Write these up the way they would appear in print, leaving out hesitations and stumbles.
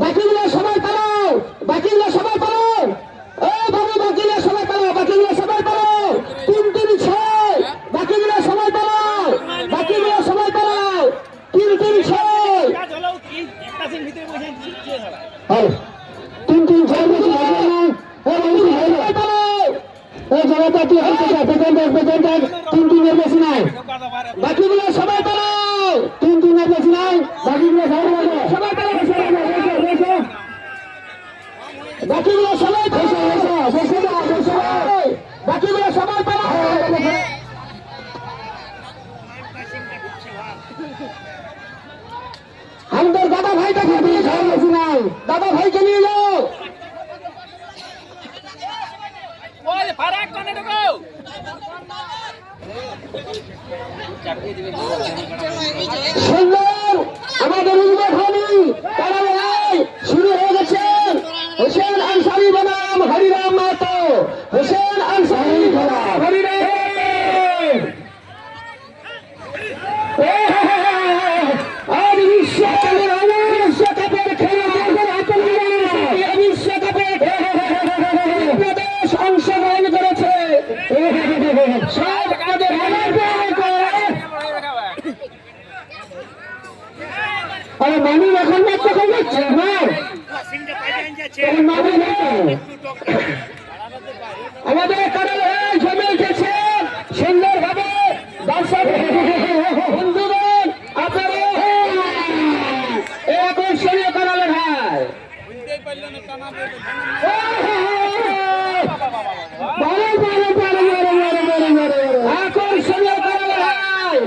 বাকিগুলো সবাই পালাও, বাকিগুলো সবাই পালাও, এই বাবু বাকিগুলো সবাই পালাও, বাকিগুলো সবাই পালাও, 3-3-6, বাকিগুলো সবাই পালাও, বাকিগুলো সবাই পালাও, 3-3-6, 3-3-6 এই জায়গাটা কি হচ্ছে? তিন বেশি নাই, বাকিগুলো সবাই পালাও, 3-3 বেশি নাই, বাকিগুলো সবাই পালাও, বাকিগুলো সবাই বাকিগুলো সবাই পালাও। আমাদের দাদা ভাইটাকে নিয়ে যাও, বেশি নাই, দাদা ভাইকে নিয়ে যাও। সুন্দর আমাদের উদ্বোধনী খেলা শুরু হয়ে গেছে। হোসেন আনসারি বনাম হরিরাম মাহাতো, হোসেন আনসারি হরিরাম আর বিশ্বকাপের খেলা বিশ্বকাপের বাংলাদেশ অংশগ্রহণ করেছে। মানুষ এখন যাচ্ছে আমাদের কারণে জমে উঠেছে সুন্দর ভাবে। দর্শক বন্ধুগণ আপনারা আকর্ষণীয় করালে ভাই আকর্ষণীয় করালে ভাই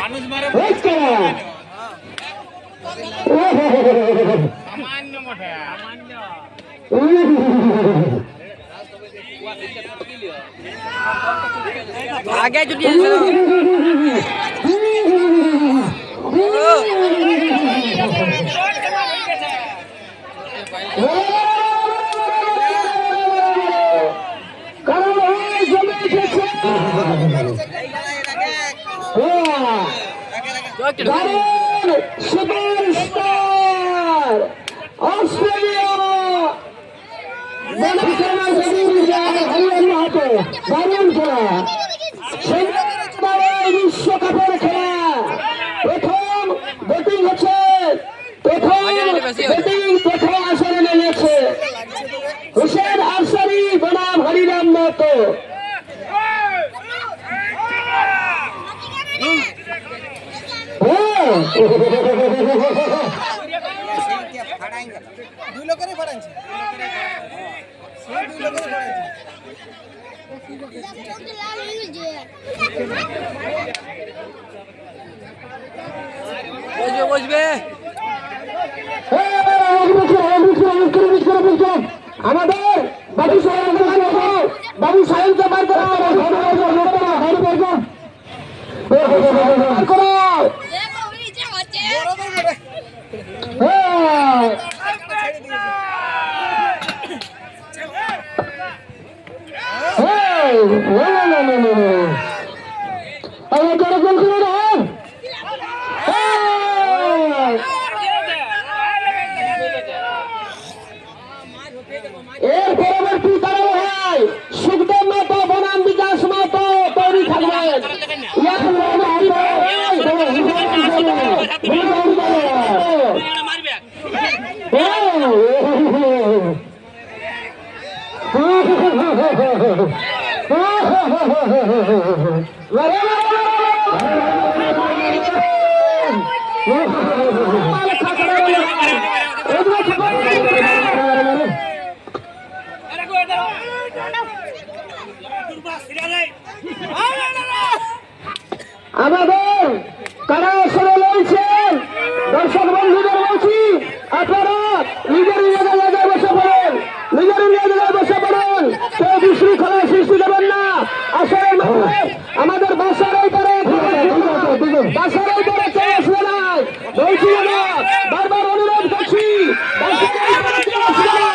মানুষ মারে সামান্য মোটা সামান্য आगे जुटिए सुपरस्टार ऑस्ट्रेलिया বিশ্বকাপের খেলা প্রথম ব্যাটিং হচ্ছে, প্রথম আসরে নেমেছে হোসেন আনসারি বনাম হরিরাম মাহাতো। বসবে আমাদের বাবু সাহেবকে বার করা এর পরবর্তী কারণ হয় সুখদেব মাহাতো বনাম বিকাশ মাহাতো তৈরি থাকবেন। আমাদের কারা আসরে রয়েছে আমাদের বাসার ওই পারে বাসার ওই পারে কেউ আসবে না বলছি না বারবার অনুরোধ করছি বাসার ওই পারে কেউ আসবে না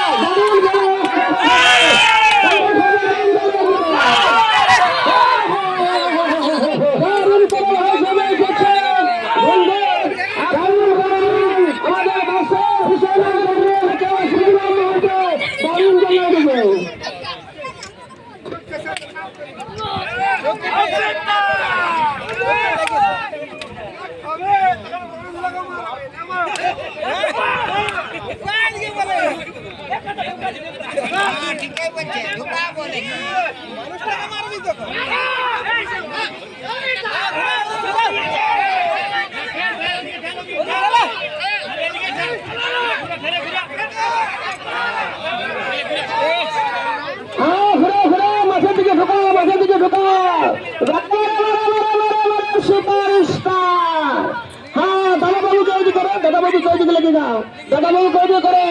দাদাবাবু কৌদিকে লেগে যাও দাদাবাবু কৌদি করো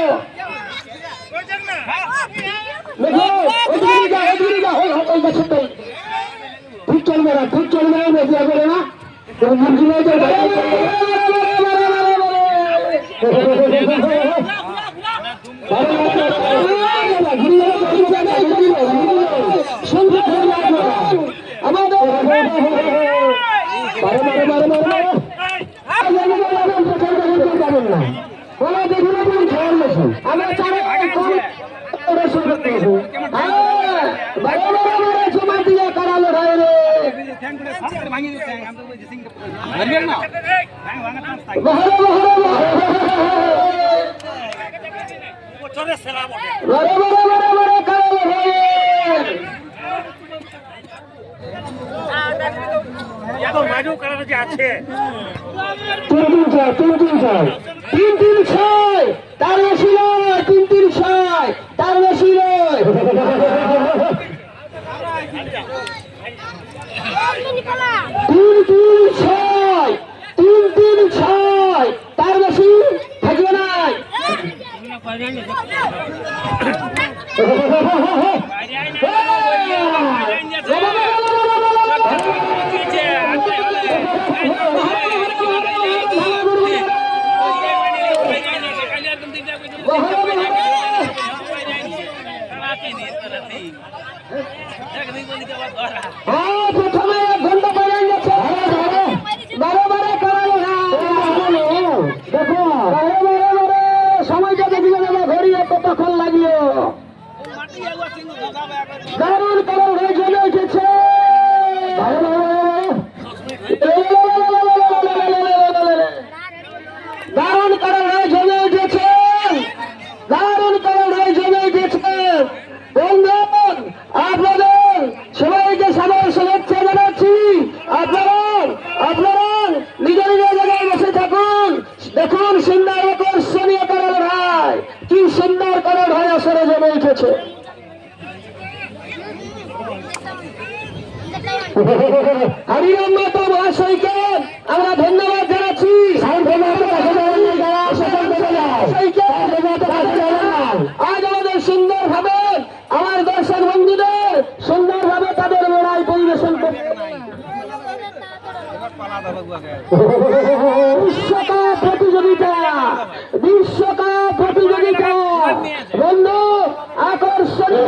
ঠিক চলবে না ঠিক চলবে না বেশি করে না আছে 3-3-6 তার বেশি নয় 3-3-6 তার বেশি নয় 3-3-6 তার বেশি থাকবে না প্রথমে এক ঘন্টা পরে গেছে বারে বারে করালো না দেখো সময়টা দেখলে না ঘড়িয়ে কতক্ষণ লাগিও দারুণ কারণ হয়ে জমে উঠেছে দারুণ কারণ হয়ে জমে উঠেছে দারুণ কারণ হয়ে জমে উঠেছে বন্ধুগণ আপনাদের সবাইকে সাদর শুভেচ্ছা জানাচ্ছি আপনারা নিজের নিজের জায়গায় বসে থাকুন দেখুন সুন্দর আকর্ষণীয় কারণ হয় কি সুন্দর কারণ হয় আসরে জমে উঠেছে হরিরাম মাতা মহাশয়কে আমরা ধন্যবাদ জানাচ্ছি আজ আমাদের সুন্দর ভাবে আমার দর্শক বন্ধুদের সুন্দর ভাবে তাদের লড়াই পরিবেশন করতে বিশ্বকাপ প্রতিযোগিতা বন্ধু আকর্ষণীয়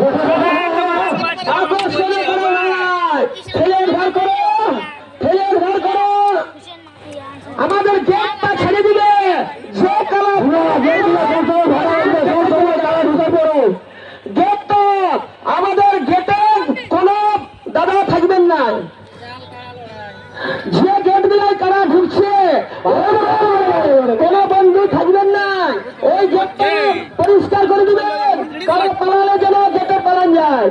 ছেলের ঘর করো আমাদের গেটটা ছেড়ে দিবে যে গেটটা আমাদের গেটে কোন দাদা থাকবেন না যে গেট দিয়ে কারা ঢুকছে কোন বন্ধু থাকবেন না ওই গেটটা পরিষ্কার করে দিবেন কারো পালালে যেন গেটে পালান যায়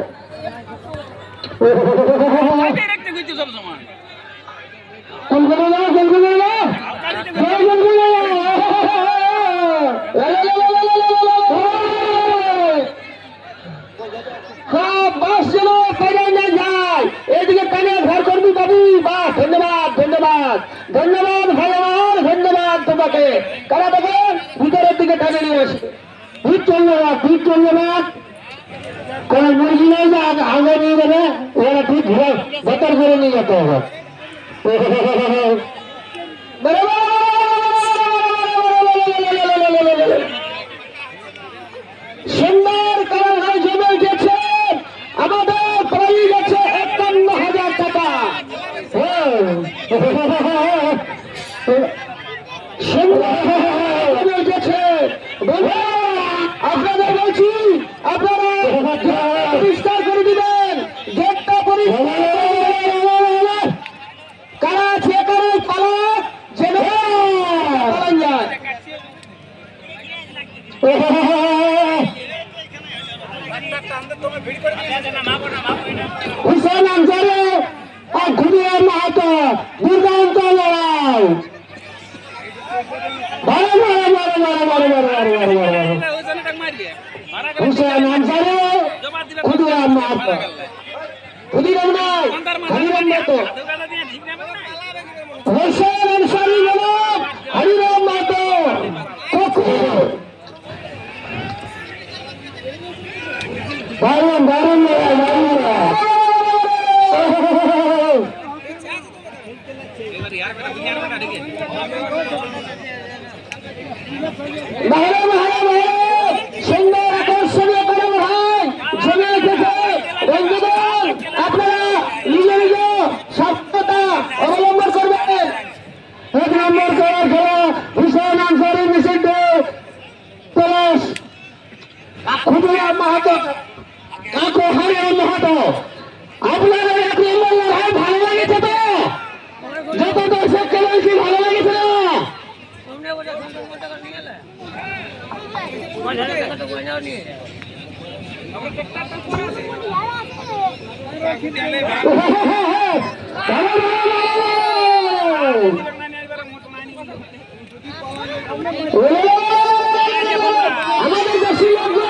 বাস যেন পেরিয়ে না যায় এদিকে কানে ঘর করবি বাবু বাস ধন্যবাদ ধন্যবাদ ধন্যবাদ ভাই আমার ধন্যবাদ তোমাকে কারা দেখো ভিতরের দিকে টানে নিয়ে আসবে ভিড় চলবে না কোন মুরগি নেই যে আগে নিয়ে যাবে, ওরা ঠিক ঘুরে ভেতর করে নিয়ে যেতে হবে। সুন্দর কারণ জমে উঠেছে, আমাদের প্রায় গেছে ৫১,০০০ টাকা। সুন্দর উঠেছে। আপনাদের বলছি, আপনারা পরিষ্কার করে দিবেন, গেটটা পরিষ্কার। কারা আছে কারো পালক যেন পালন যায়। হুসেন আনসারি আর ঘুরিয়ার মাহাতো দুর্দান্ত লড়াই। হুসেন আনসারি খুদিরাম মাহাতো, খুদিরাম নয়, হরিরাম মাহাতো। হুসেন আনসারি বলুন হরিরাম মাহাতো। দারুণ দারুণ সুন্দর আকর্ষণীয় করে ভাই জমে উঠেছে। বন্ধুগণ, আপনারা নিজে নিজে সভ্যতা অবলম্বন করবেন। ১ নম্বর করার খেলা হুসেন আনসারি নিষিদ্ধ পলাশ খুদিরাম মাহাতো কাকু হরিরাম মাহাতো। আপনাদের ১ নম্বর লড়াই ভালো লেগেছে তো? যত দর্শক খেলেছি ভালো লেগেছে না? আমাদের দেশি লোকগুলো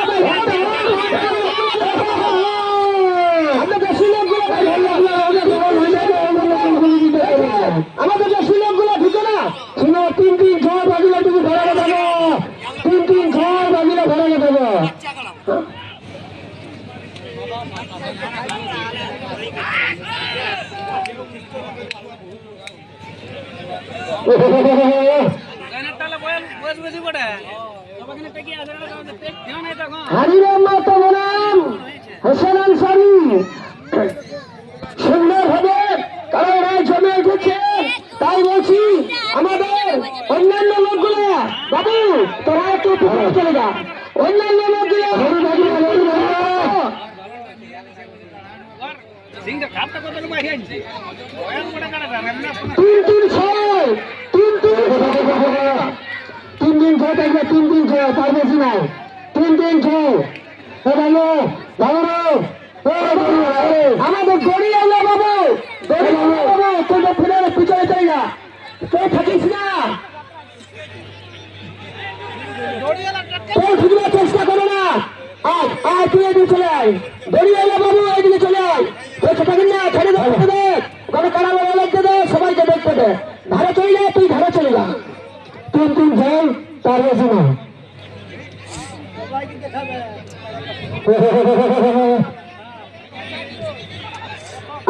আমাদের দেশি লোকগুলো ঢুকে না শুনো। ৩-৩-৬ বাজিলে তুমি ঘরে দেবো, ৩-৩-৬ বাজিলে ঘরে দেবো। হরিরাম মাহাতো বনাম হোসেন আনসারি সুন্দর ভাবে কারণ জমে উঠেছে। তাই বলছি আমাদের অন্যান্য লোকগুলো, বাবু তোরা একটু পুকুরে চলে যা, অন্যান্য লোকগুলো ৩-৩-৬ ৩-৩-৬ থাকবে, ৩-৩-৬ তার বেশি নাই। ৩-৩-৬ আমাদের গড়ি আলো বাবু, গড়ি আলো বাবু, তোদের ফিরে পিছনে চলে যা, কেউ থাকিস না, কেউ ফিরবার চেষ্টা করো না। আর তুই এদিকে চলে আয়, গড়ি আলো বাবু এদিকে চলে আয়, কেউ থাকেন না, ছেড়ে দেখ কোনো কারা বলা লাগতে দে, সবাইকে দেখতে দে। ধারে চলে যা, তুই ধারে চলে যা। ৩-৩-৬ তার বেশি না।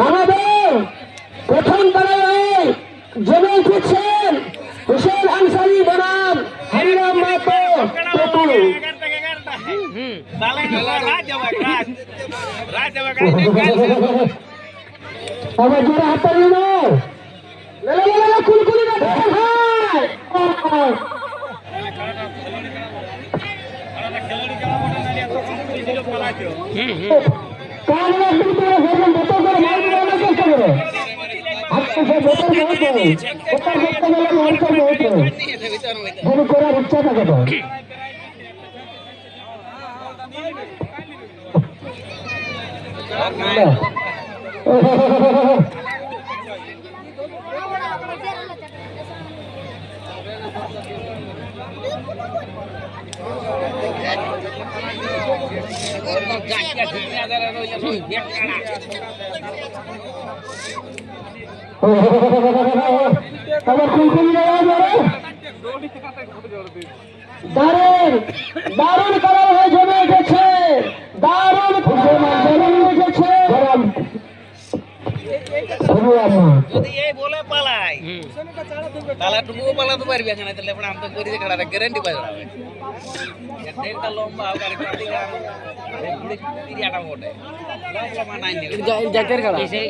আমাদের প্রথম তারায় জমে উঠেছেন হুসেন আনসারি বনাম হরিরাম মাহাতো। আবার জোরে হাত তাড়িয়ে নাও, কুলকুলি না করার ইচ্ছা থাকে তো। দারুণ দারুণ কালার হয়ে জমে উঠেছে, দারুণ তালাটুকুও পালাতে পারবি এখানে তাহলে আমরা তো করি যে কাড়াটা গ্যারান্টি পাই যাবে একটা লম্বা আর একটা দিকে পুরো তিরিয়াটা বটে লম্বা নাই দিবে জাতের কাড়া এসে